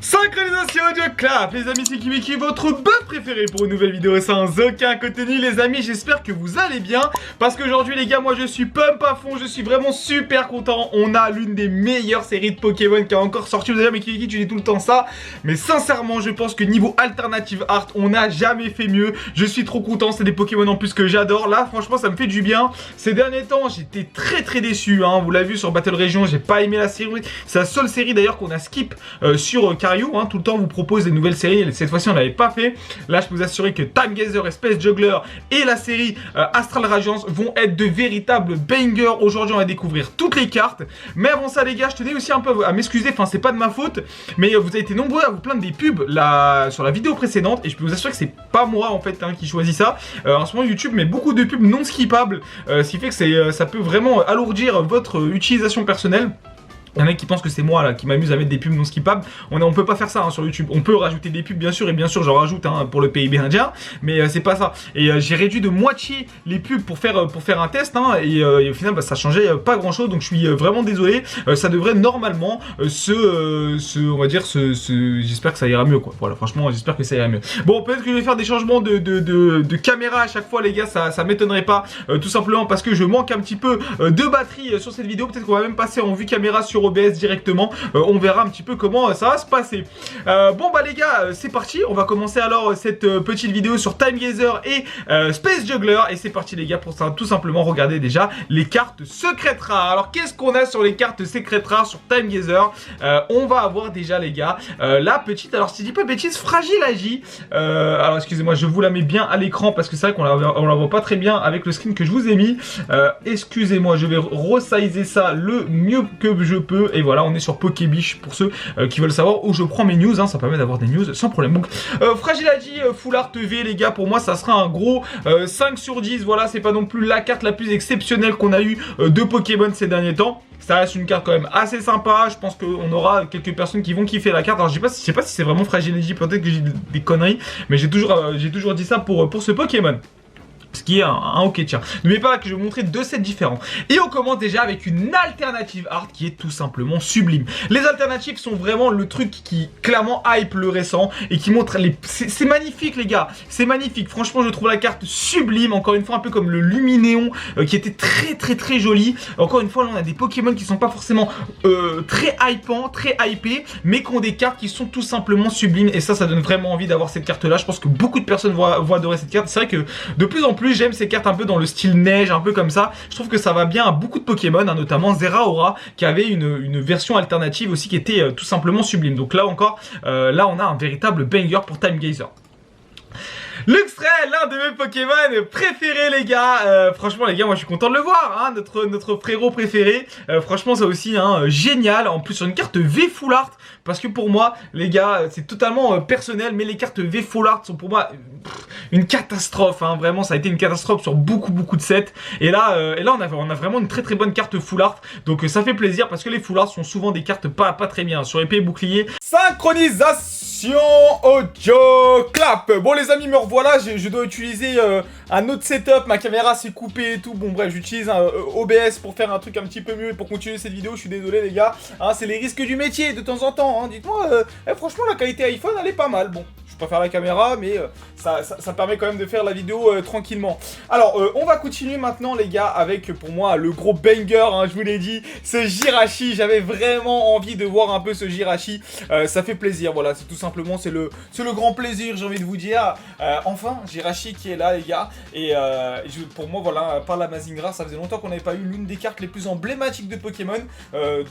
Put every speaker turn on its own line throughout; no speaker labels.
Synchronisation de clap, les amis, c'est Kibiki, votre bœuf préféré pour une nouvelle vidéo sans aucun contenu, les amis. J'espère que vous allez bien, parce qu'aujourd'hui, les gars, moi je suis pump à fond, je suis vraiment super content. On a l'une des meilleures séries de Pokémon qui a encore sorti. Vous allez dire, mais Kibiki, tu dis tout le temps ça, mais sincèrement, je pense que niveau alternative art, on n'a jamais fait mieux. Je suis trop content, c'est des Pokémon en plus que j'adore. Là, franchement, ça me fait du bien. Ces derniers temps, j'étais très déçu, hein. Vous l'avez vu sur Battle Region, j'ai pas aimé la série. C'est la seule série d'ailleurs qu'on a skip sur Cario, hein. Tout le temps, on vous propose des nouvelles séries. Cette fois-ci, on l'avait pas fait. Là, je peux vous assurer que Time Gazer et Space Juggler et la série Astral Radiance vont être de véritables bangers. Aujourd'hui, on va découvrir toutes les cartes. Mais avant ça, les gars, je tenais aussi un peu à m'excuser. Enfin, c'est pas de ma faute, mais vous avez été nombreux à vous plaindre des pubs là, sur la vidéo précédente. Et je peux vous assurer que c'est pas moi en fait, hein, qui choisit ça. En ce moment, YouTube met beaucoup de pubs non skippables, ce qui fait que ça peut vraiment alourdir votre utilisation personnelle. Il y en a qui pensent que c'est moi là qui m'amuse à mettre des pubs non skippables. On peut pas faire ça, hein, sur YouTube. On peut rajouter des pubs bien sûr, et bien sûr j'en rajoute, hein, pour le PIB indien, mais c'est pas ça. Et j'ai réduit de moitié les pubs pour faire un test, hein, et au final bah, ça changeait pas grand chose. Donc je suis vraiment désolé. Ça devrait normalement on va dire j'espère que ça ira mieux quoi. Voilà, franchement j'espère que ça ira mieux. Bon, peut-être que je vais faire des changements de caméra à chaque fois, les gars, ça m'étonnerait pas, tout simplement parce que je manque un petit peu de batterie sur cette vidéo. Peut-être qu'on va même passer en vue caméra sur OBS directement. On verra un petit peu comment ça va se passer. Bon bah les gars, c'est parti. On va commencer alors cette petite vidéo sur Time Gazer et Space Juggler. Et c'est parti les gars pour ça, tout simplement regarder déjà les cartes secrètes rares. Alors qu'est-ce qu'on a sur les cartes secrètes rares sur Time Gazer? On va avoir déjà les gars la petite, alors si je dis pas de bêtises, Fragile Agi. Alors excusez-moi, je vous la mets bien à l'écran parce que c'est vrai qu'on la voit pas très bien avec le screen que je vous ai mis. Excusez-moi, je vais resizer ça le mieux que je peux. Et voilà, on est sur Pokébiche pour ceux qui veulent savoir où je prends mes news, hein, ça permet d'avoir des news sans problème. Donc Fragile Agi Full Art V, les gars, pour moi ça sera un gros 5 sur 10. Voilà, c'est pas non plus la carte la plus exceptionnelle qu'on a eu de Pokémon ces derniers temps. Ça reste une carte quand même assez sympa. Je pense qu'on aura quelques personnes qui vont kiffer la carte. Alors je sais pas si c'est vraiment Fragile Agi, peut-être que j'ai des conneries, mais j'ai toujours dit ça pour ce Pokémon. Ce qui est un ok, tiens. N'oubliez pas que je vais vous montrer deux sets différents. Et on commence déjà avec une alternative art qui est tout simplement sublime. Les alternatives sont vraiment le truc qui clairement hype le récent et qui montre les... C'est magnifique les gars, c'est magnifique. Franchement je trouve la carte sublime. Encore une fois un peu comme le Luminéon qui était très joli. Encore une fois là on a des Pokémon qui sont pas forcément très hypants, très hypés, mais qui ont des cartes qui sont tout simplement sublimes. Et ça donne vraiment envie d'avoir cette carte là. Je pense que beaucoup de personnes vont adorer cette carte. C'est vrai que de plus en plus j'aime ces cartes un peu dans le style neige, un peu comme ça. Je trouve que ça va bien à beaucoup de Pokémon, hein, notamment Zeraora qui avait une version alternative aussi qui était tout simplement sublime. Donc là encore, là on a un véritable banger pour Time Gazer. Luxray, l'un de mes Pokémon préférés les gars. Franchement les gars, moi je suis content de le voir, hein, notre frérot préféré. Franchement ça aussi, hein, génial. En plus sur une carte V Full Art, parce que pour moi les gars c'est totalement personnel, mais les cartes V Full Art sont pour moi une catastrophe, hein. Vraiment ça a été une catastrophe sur beaucoup de sets. Et là on a vraiment une très bonne carte Full Art. Donc ça fait plaisir parce que les Full Art sont souvent des cartes pas très bien. Sur épée et bouclier, synchronisation audio clap. Bon les amis, me revoilà, je dois utiliser un autre setup, ma caméra s'est coupée et tout. Bon bref, j'utilise un OBS pour faire un truc un petit peu mieux et pour continuer cette vidéo. Je suis désolé les gars, hein, c'est les risques du métier de temps en temps, hein. Dites-moi, franchement la qualité iPhone elle est pas mal. Bon, je préfère la caméra, mais ça permet quand même de faire la vidéo tranquillement. Alors on va continuer maintenant les gars avec pour moi le gros banger, hein, je vous l'ai dit, ce Jirachi. J'avais vraiment envie de voir un peu ce Jirachi, ça fait plaisir. Voilà, c'est tout simplement c'est le grand plaisir, j'ai envie de vous dire. Enfin Jirachi qui est là les gars. Et pour moi voilà, par la Mazingra, ça faisait longtemps qu'on n'avait pas eu l'une des cartes les plus emblématiques de Pokémon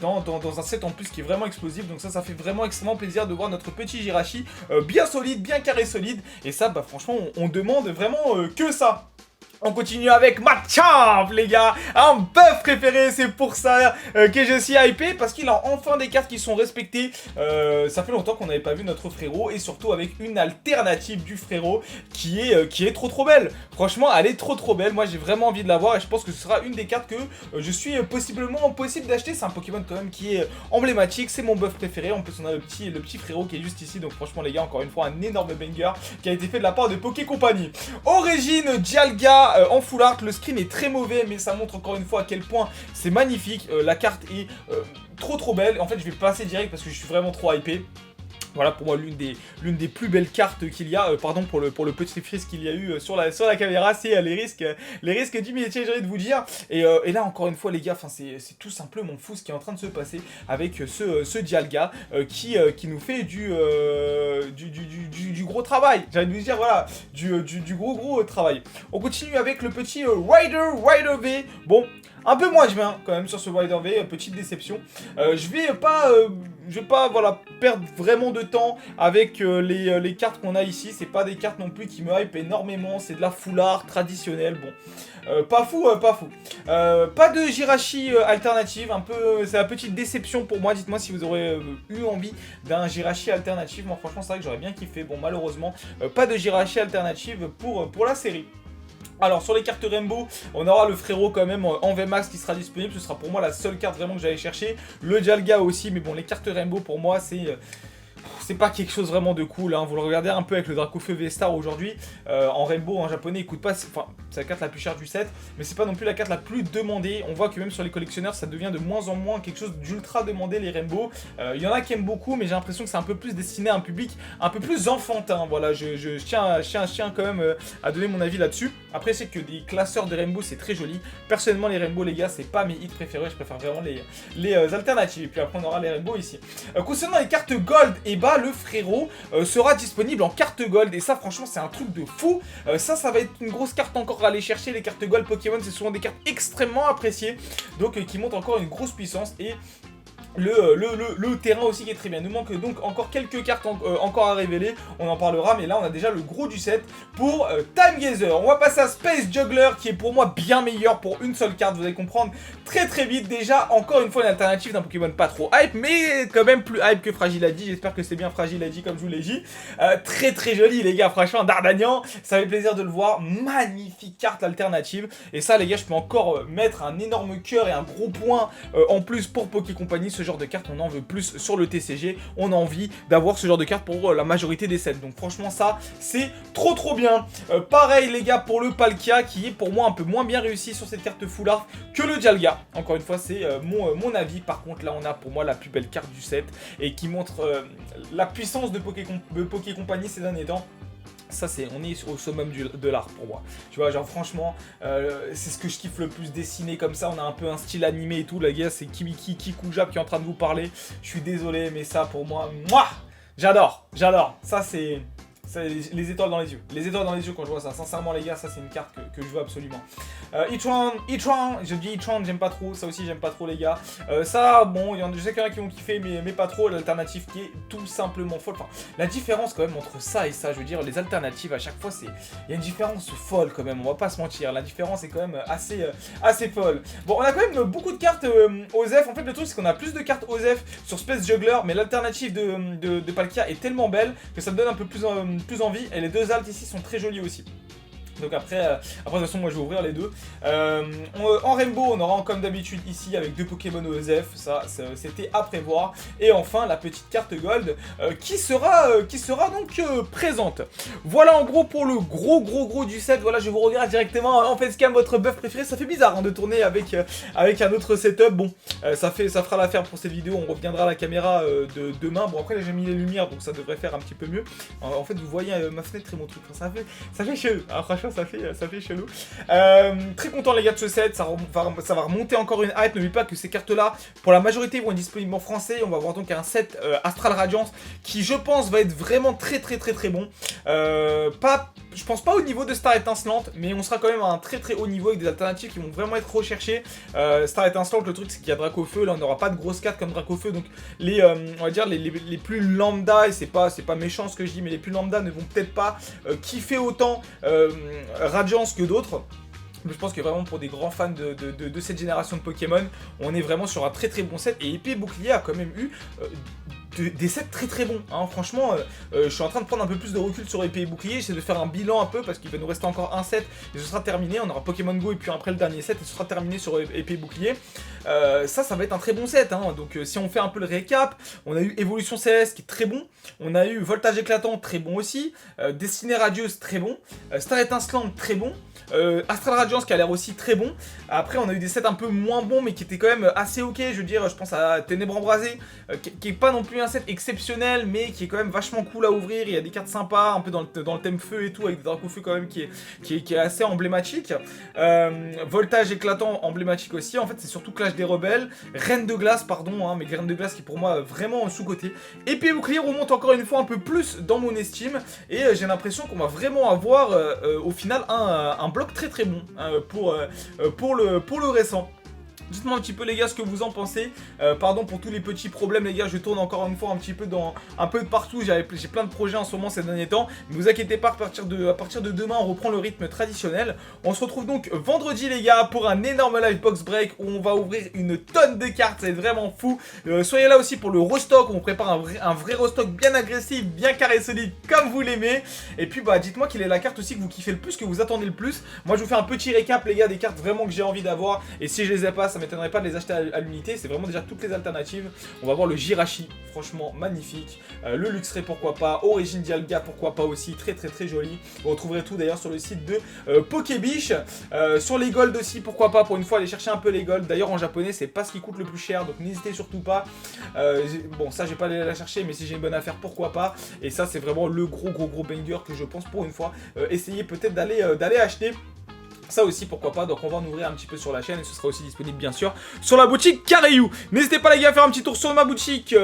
dans un set en plus qui est vraiment explosif. Donc ça fait vraiment extrêmement plaisir de voir notre petit Jirachi bien solide, bien carré solide. Et ça bah franchement on demande vraiment que ça. On continue avec Machamp les gars, un bœuf préféré, c'est pour ça que je suis hypé, parce qu'il a enfin des cartes qui sont respectées. Ça fait longtemps qu'on n'avait pas vu notre frérot, et surtout avec une alternative du frérot qui est trop belle. Franchement elle est trop belle, moi j'ai vraiment envie de l'avoir et je pense que ce sera une des cartes que je suis possible d'acheter. C'est un Pokémon quand même qui est emblématique, c'est mon bœuf préféré. En plus on a le petit frérot qui est juste ici, donc franchement les gars, encore une fois un énorme banger qui a été fait de la part de Poké Company. Origine Dialga en full art, le screen est très mauvais mais ça montre encore une fois à quel point c'est magnifique. La carte est trop belle. En fait je vais passer direct parce que je suis vraiment trop hypé. Voilà pour moi l'une des plus belles cartes qu'il y a, pardon pour le petit frise qu'il y a eu sur la caméra, c'est les risques du métier, j'ai envie de vous dire. Et là encore une fois les gars, c'est tout simplement fou ce qui est en train de se passer avec ce Dialga qui nous fait du gros travail, j'ai envie de vous dire, voilà, du gros travail. On continue avec le petit Rider V, bon, un peu moins bien quand même sur ce Rider V, petite déception. Je vais pas voilà, perdre vraiment de temps avec les cartes qu'on a ici. C'est pas des cartes non plus qui me hype énormément. C'est de la full art traditionnelle. Bon, pas fou. Pas de Jirachi alternative. Un peu, c'est la petite déception pour moi. Dites-moi si vous aurez eu envie d'un Jirachi alternative. Moi, franchement, c'est vrai que j'aurais bien kiffé. Bon, malheureusement, pas de Jirachi alternative pour la série. Alors sur les cartes Rainbow, on aura le frérot quand même en VMAX qui sera disponible. Ce sera pour moi la seule carte vraiment que j'allais chercher. Le Dialga aussi, mais bon, les cartes Rainbow pour moi c'est pas quelque chose vraiment de cool, hein. Vous le regardez un peu avec le Dracofeu V-Star aujourd'hui, en Rainbow, en japonais, il coûte pas, enfin, c'est la carte la plus chère du set, mais c'est pas non plus la carte la plus demandée. On voit que même sur les collectionneurs, ça devient de moins en moins quelque chose d'ultra demandé, les Rainbow. Il y en a qui aiment beaucoup, mais j'ai l'impression que c'est un peu plus destiné à un public un peu plus enfantin. Voilà, je tiens quand même à donner mon avis là-dessus. Après, c'est que des classeurs de Rainbow, c'est très joli. Personnellement, les Rainbow, les gars, c'est pas mes hits préférés, je préfère vraiment les alternatives. Et puis après, on aura les Rainbow ici. Concernant les cartes Gold, et bah, le frérot sera disponible en carte Gold. Et ça, franchement, c'est un truc de fou. Ça va être une grosse carte encore à aller chercher. Les cartes Gold Pokémon, c'est souvent des cartes extrêmement appréciées. Donc, qui montrent encore une grosse puissance. Et le terrain aussi qui est très bien. Il nous manque donc encore quelques cartes encore à révéler. On en parlera, mais là on a déjà le gros du set pour Time Gazer. On va passer à Space Juggler qui est pour moi bien meilleur pour une seule carte. Vous allez comprendre très vite. Déjà, encore une fois, une alternative d'un Pokémon pas trop hype, mais quand même plus hype que Fragilady. J'espère que c'est bien Fragilady comme je vous l'ai dit. Très joli les gars, franchement, Dardagnan. Ça fait plaisir de le voir. Magnifique carte alternative. Et ça les gars, je peux encore mettre un énorme cœur et un gros point en plus pour Poké Company. Ce genre de carte, on en veut plus sur le TCG, on a envie d'avoir ce genre de carte pour la majorité des sets, donc franchement ça c'est trop bien. Pareil les gars pour le Palkia qui est pour moi un peu moins bien réussi sur cette carte full art que le Dialga, encore une fois c'est mon avis. Par contre là on a pour moi la plus belle carte du set et qui montre la puissance de Poké Company ces derniers temps. Ça on est au summum de l'art pour moi. Tu vois, genre franchement, c'est ce que je kiffe le plus dessiné comme ça. On a un peu un style animé et tout. La gars, c'est Kimiki Kikujab qui est en train de vous parler. Je suis désolé, mais ça pour moi, j'adore. Ça c'est les étoiles dans les yeux. Les étoiles dans les yeux quand je vois ça. Sincèrement les gars, ça c'est une carte que je veux absolument. Itron, je dis Itron, j'aime pas trop. Ça aussi j'aime pas trop les gars. Ça, bon, je sais qu'il y en a qui vont kiffer, mais pas trop. L'alternative qui est tout simplement folle. Enfin, la différence quand même entre ça et ça, je veux dire, les alternatives à chaque fois, il y a une différence folle quand même. On va pas se mentir. La différence est quand même assez folle. Bon, on a quand même beaucoup de cartes OSEF. En fait, le truc c'est qu'on a plus de cartes OSEF sur Space Juggler, mais l'alternative de Palkia est tellement belle que ça me donne un peu plus envie, et les deux alts ici sont très jolis aussi. Donc après de toute façon moi je vais ouvrir les deux. En Rainbow on aura comme d'habitude ici avec deux Pokémon OSF, ça c'était à prévoir. Et enfin la petite carte Gold qui sera donc présente. Voilà en gros pour le gros du set. Voilà, je vous regarde directement en facecam votre buff préféré. Ça fait bizarre hein, de tourner avec un autre setup. Bon ça fera l'affaire pour cette vidéo. On reviendra à la caméra de demain. Bon après j'ai mis les lumières donc ça devrait faire un petit peu mieux. En fait vous voyez ma fenêtre et mon truc, ça fait chelou. Alors, franchement ça fait chelou. Très content les gars de ce set, ça va remonter encore une hype. N'oubliez pas que ces cartes là pour la majorité vont être disponibles en français. On va avoir donc un set Astral Radiance qui je pense va être vraiment très bon. Je pense pas au niveau de Star Étincelante, mais on sera quand même à un très haut niveau avec des alternatives qui vont vraiment être recherchées. Star Étincelante, le truc c'est qu'il y a Dracofeu, là on n'aura pas de grosses cartes comme Dracofeu, donc on va dire les plus lambda, et c'est pas méchant ce que je dis, mais les plus lambda ne vont peut-être pas kiffer autant Radiance que d'autres. Je pense que vraiment pour des grands fans de cette génération de Pokémon, on est vraiment sur un très bon set, et Épée et Bouclier a quand même eu des sets très bons, hein. Franchement je suis en train de prendre un peu plus de recul sur Épée et Bouclier, j'essaie de faire un bilan un peu parce qu'il va nous rester encore un set et ce sera terminé. On aura Pokémon Go et puis après le dernier set et ce sera terminé sur Épée et Bouclier.
ça va être un très bon set, hein. Donc si on fait un peu le récap, on a eu Évolution Céleste qui est très bon, on a eu Voltage Éclatant très bon aussi, Destinée Radieuse très bon, Star Étincelante très bon, Astral Radiance qui a l'air aussi très bon. Après on a eu des sets un peu moins bons mais qui étaient quand même assez ok, je veux dire, je pense à Ténèbres Embrasées, qui est pas non plus un set exceptionnel mais qui est quand même vachement cool à ouvrir. Il y a des cartes sympas, un peu dans le thème feu et tout, avec des dracos feu quand même qui est assez emblématique. Voltage Éclatant emblématique aussi. En fait c'est surtout Clash des Rebelles, Reine de Glace pardon, hein, mais Reine de Glace qui est pour moi vraiment sous-côté. Épée Bouclier remonte encore une fois un peu plus dans mon estime et j'ai l'impression qu'on va vraiment avoir au final un bloc très très bon pour le récent. Dites-moi un petit peu les gars ce que vous en pensez. Pardon pour tous les petits problèmes les gars, je tourne encore une fois un petit peu un peu de partout. J'ai plein de projets en ce moment ces derniers temps. Ne vous inquiétez pas, à partir de demain on reprend le rythme traditionnel. On se retrouve donc vendredi les gars pour un énorme live box break où on va ouvrir une tonne de cartes, c'est vraiment fou. Soyez là aussi pour le restock, on prépare un vrai restock bien agressif, bien carré solide comme vous l'aimez. Et puis bah dites-moi quelle est la carte aussi que vous kiffez le plus, que vous attendez le plus. Moi je vous fais un petit récap les gars des cartes vraiment que j'ai envie d'avoir. Et si je les ai pas, ça m'étonnerait pas de les acheter à l'unité, c'est vraiment déjà toutes les alternatives. On va voir le Jirachi, franchement magnifique, le Luxray pourquoi pas, Origine Dialga pourquoi pas aussi, très très très joli. Vous retrouverez tout d'ailleurs sur le site de Pokébiche. Sur les gold aussi pourquoi pas, pour une fois aller chercher un peu les gold. D'ailleurs en japonais c'est pas ce qui coûte le plus cher, donc n'hésitez surtout pas. Bon ça j'ai pas aller la chercher, mais si j'ai une bonne affaire pourquoi pas. Et ça c'est vraiment le gros banger que je pense pour une fois essayer peut-être d'aller acheter. Ça aussi pourquoi pas, donc on va en ouvrir un petit peu sur la chaîne et ce sera aussi disponible bien sûr sur la boutique Karayou. N'hésitez pas les gars à faire un petit tour sur ma boutique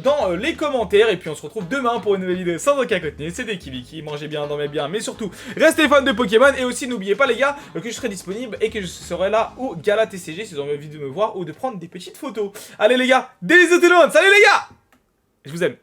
dans les commentaires et puis on se retrouve demain pour une nouvelle vidéo sans aucun contenu. C'était Kibiki, mangez bien, dormez bien, mais surtout restez fans de Pokémon et aussi n'oubliez pas les gars que je serai disponible et que je serai là au Gala TCG si vous avez envie de me voir ou de prendre des petites photos. Allez les gars, des bisous tout le monde, salut les gars, je vous aime.